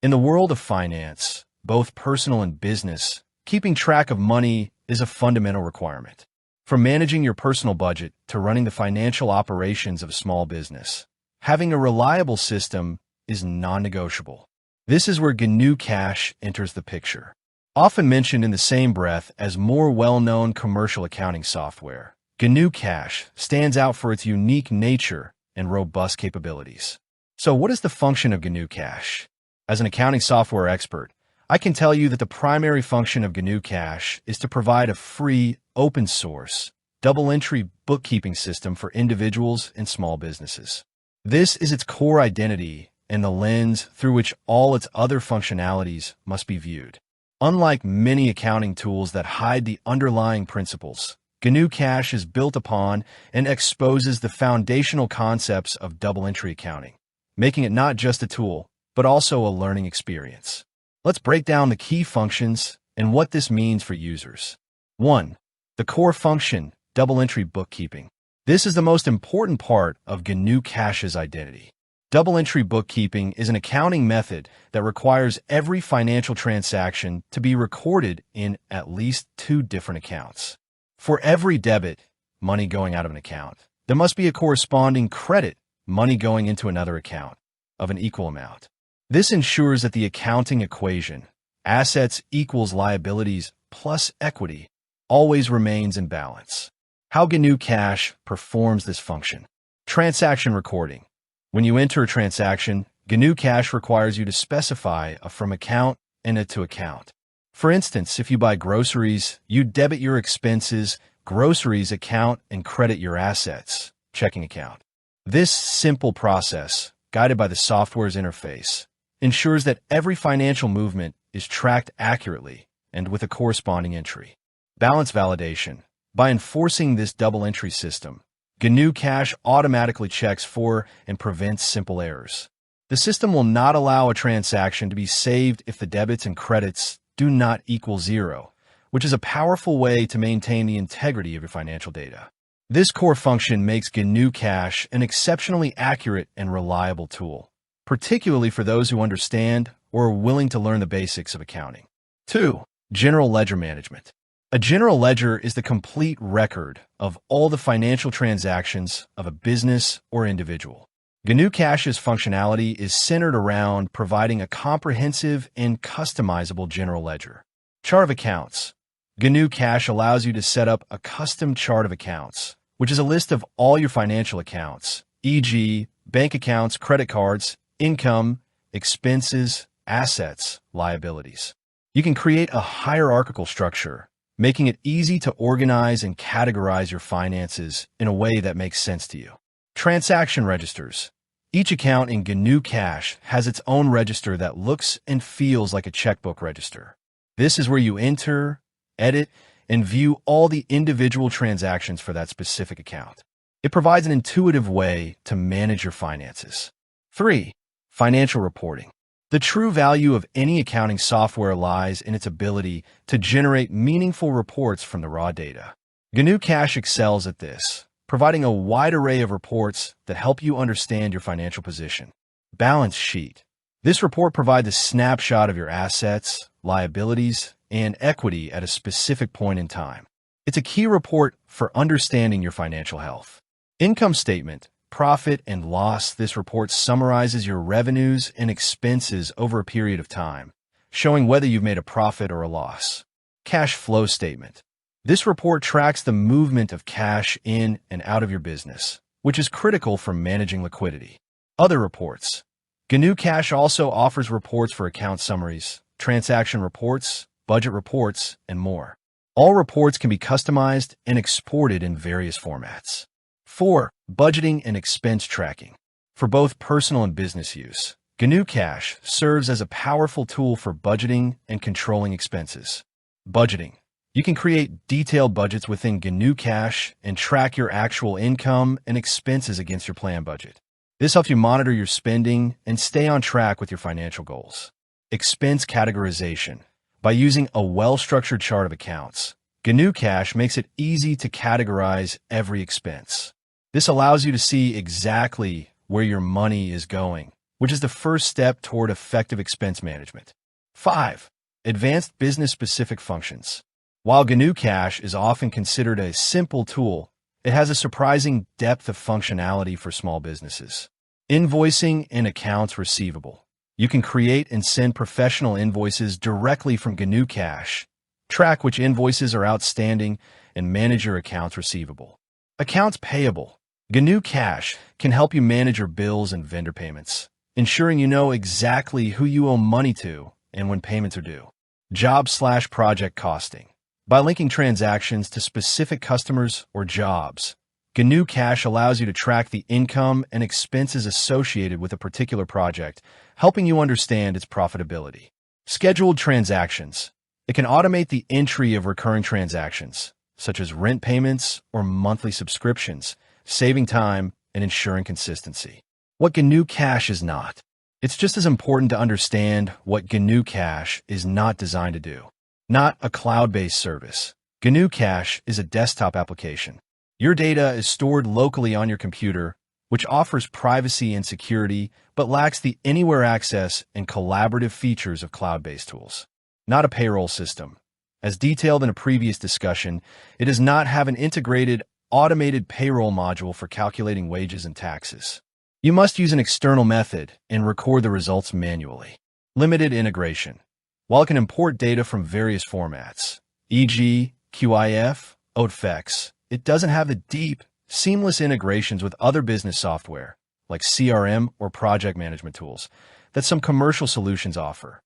In the world of finance, both personal and business, keeping track of money is a fundamental requirement. From managing your personal budget to running the financial operations of a small business, having a reliable system is non-negotiable. This is where GnuCash enters the picture. Often mentioned in the same breath as more well-known commercial accounting software, GnuCash stands out for its unique nature and robust capabilities. So what is the function of GnuCash? As an accounting software expert, I can tell you that the primary function of GnuCash is to provide a free, open-source, double-entry bookkeeping system for individuals and small businesses. This is its core identity and the lens through which all its other functionalities must be viewed. Unlike many accounting tools that hide the underlying principles, GnuCash is built upon and exposes the foundational concepts of double-entry accounting, making it not just a tool, but also a learning experience. Let's break down the key functions and what this means for users. 1. The core function, double-entry bookkeeping. This is the most important part of GnuCash's identity. Double-entry bookkeeping is an accounting method that requires every financial transaction to be recorded in at least 2 different accounts. For every debit, money going out of an account, there must be a corresponding credit, money going into another account, of an equal amount. This ensures that the accounting equation, assets equals liabilities plus equity, always remains in balance. How GnuCash performs this function. Transaction recording. When you enter a transaction, GnuCash requires you to specify a from account and a to account. For instance, if you buy groceries, you debit your expenses, groceries account, and credit your assets, checking account. This simple process, guided by the software's interface, ensures that every financial movement is tracked accurately and with a corresponding entry. Balance validation. By enforcing this double-entry system, GnuCash automatically checks for and prevents simple errors. The system will not allow a transaction to be saved if the debits and credits do not equal 0, which is a powerful way to maintain the integrity of your financial data. This core function makes GnuCash an exceptionally accurate and reliable tool, particularly for those who understand or are willing to learn the basics of accounting. 2. General ledger management. A general ledger is the complete record of all the financial transactions of a business or individual. GnuCash's functionality is centered around providing a comprehensive and customizable general ledger. Chart of accounts. GnuCash allows you to set up a custom chart of accounts, which is a list of all your financial accounts, e.g., bank accounts, credit cards, income, expenses, assets, liabilities. You can create a hierarchical structure, making it easy to organize and categorize your finances in a way that makes sense to you. Transaction registers. Each account in GnuCash has its own register that looks and feels like a checkbook register. This is where you enter, edit, and view all the individual transactions for that specific account. It provides an intuitive way to manage your finances. 3. Financial reporting. The true value of any accounting software lies in its ability to generate meaningful reports from the raw data. GnuCash excels at this, providing a wide array of reports that help you understand your financial position. Balance sheet. This report provides a snapshot of your assets, liabilities, and equity at a specific point in time. It's a key report for understanding your financial health. Income statement. Profit and loss. This report summarizes your revenues and expenses over a period of time, showing whether you've made a profit or a loss. Cash flow statement. This report tracks the movement of cash in and out of your business, which is critical for managing liquidity. Other reports. GnuCash also offers reports for account summaries, transaction reports, budget reports, and more. All reports can be customized and exported in various formats. 4. Budgeting and expense tracking. For both personal and business use, GnuCash serves as a powerful tool for budgeting and controlling expenses. Budgeting. You can create detailed budgets within GnuCash and track your actual income and expenses against your planned budget. This helps you monitor your spending and stay on track with your financial goals. Expense categorization. By using a well-structured chart of accounts, GnuCash makes it easy to categorize every expense. This allows you to see exactly where your money is going which is the first step toward effective expense management. 5. Advanced business-specific functions. While GnuCash is often considered a simple tool, it has a surprising depth of functionality for small businesses. Invoicing and accounts receivable. You can create and send professional invoices directly from GnuCash, track which invoices are outstanding, and manage your accounts receivable. Accounts payable. GnuCash can help you manage your bills and vendor payments, ensuring you know exactly who you owe money to and when payments are due. Job/project costing. By linking transactions to specific customers or jobs, GnuCash allows you to track the income and expenses associated with a particular project, helping you understand its profitability. Scheduled transactions. It can automate the entry of recurring transactions, such as rent payments or monthly subscriptions, saving time and ensuring consistency. What GnuCash is not. It's just as important to understand what GnuCash is not designed to do. Not a cloud-based service. GnuCash is a desktop application. Your data is stored locally on your computer, which offers privacy and security, but lacks the anywhere access and collaborative features of cloud-based tools. Not a payroll system. As detailed in a previous discussion, it does not have an integrated, automated payroll module for calculating wages and taxes. You must use an external method and record the results manually. Limited integration. While it can import data from various formats, e.g., QIF, OTFEX, it doesn't have the deep, seamless integrations with other business software, like CRM or project management tools, that some commercial solutions offer.